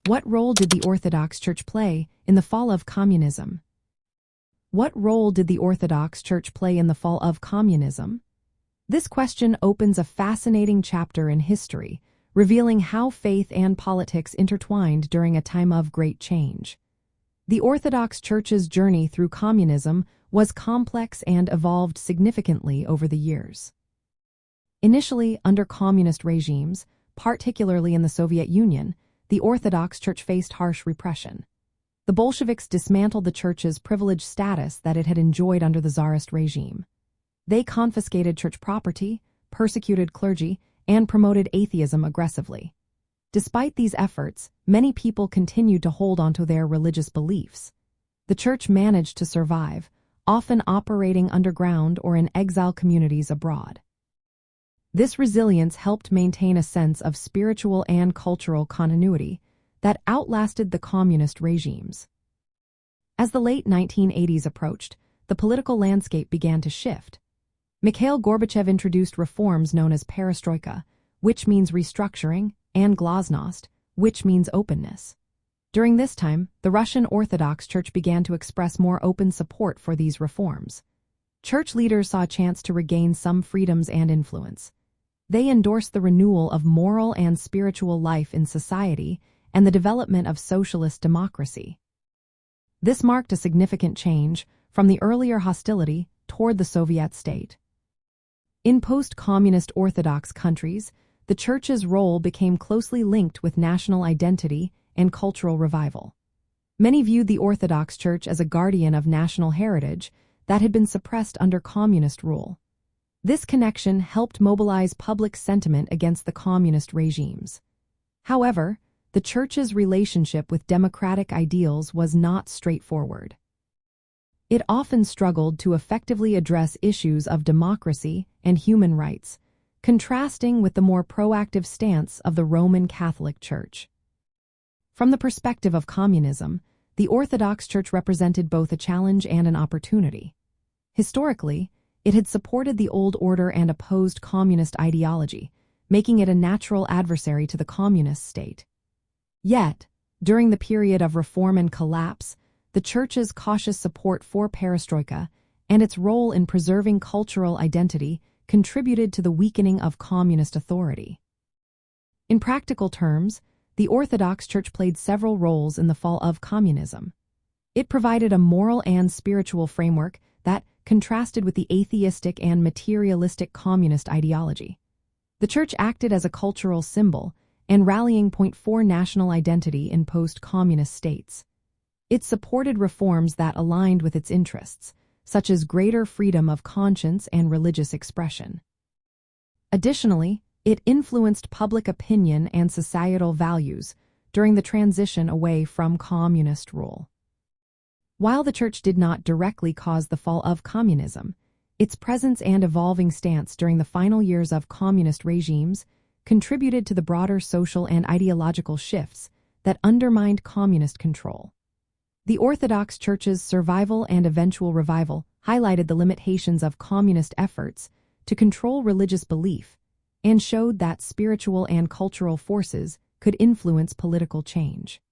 What role did the Orthodox Church play in the fall of communism? What role did the Orthodox Church play in the fall of communism? This question opens a fascinating chapter in history, revealing how faith and politics intertwined during a time of great change. The Orthodox Church's journey through communism was complex and evolved significantly over the years. Initially, under communist regimes, particularly in the Soviet Union, the Orthodox Church faced harsh repression. The Bolsheviks dismantled the Church's privileged status that it had enjoyed under the Tsarist regime. They confiscated church property, persecuted clergy, and promoted atheism aggressively. Despite these efforts, many people continued to hold onto their religious beliefs. The Church managed to survive, often operating underground or in exile communities abroad. This resilience helped maintain a sense of spiritual and cultural continuity that outlasted the communist regimes. As the late 1980s approached, the political landscape began to shift. Mikhail Gorbachev introduced reforms known as Perestroika, which means restructuring, and Glasnost, which means openness. During this time, the Russian Orthodox Church began to express more open support for these reforms. Church leaders saw a chance to regain some freedoms and influence. They endorsed the renewal of moral and spiritual life in society and the development of socialist democracy. This marked a significant change from the earlier hostility toward the Soviet state. In post-communist Orthodox countries, the Church's role became closely linked with national identity and cultural revival. Many viewed the Orthodox Church as a guardian of national heritage that had been suppressed under communist rule. This connection helped mobilize public sentiment against the communist regimes. However, the Church's relationship with democratic ideals was not straightforward. It often struggled to effectively address issues of democracy and human rights, contrasting with the more proactive stance of the Roman Catholic Church. From the perspective of communism, the Orthodox Church represented both a challenge and an opportunity. Historically, it had supported the old order and opposed communist ideology, making it a natural adversary to the communist state. Yet, during the period of reform and collapse, the Church's cautious support for Perestroika and its role in preserving cultural identity contributed to the weakening of communist authority. In practical terms, the Orthodox Church played several roles in the fall of communism. It provided a moral and spiritual framework that contrasted with the atheistic and materialistic communist ideology. The Church acted as a cultural symbol and rallying point for national identity in post-communist states. It supported reforms that aligned with its interests, such as greater freedom of conscience and religious expression. Additionally, it influenced public opinion and societal values during the transition away from communist rule. While the Church did not directly cause the fall of communism, its presence and evolving stance during the final years of communist regimes contributed to the broader social and ideological shifts that undermined communist control. The Orthodox Church's survival and eventual revival highlighted the limitations of communist efforts to control religious belief and showed that spiritual and cultural forces could influence political change.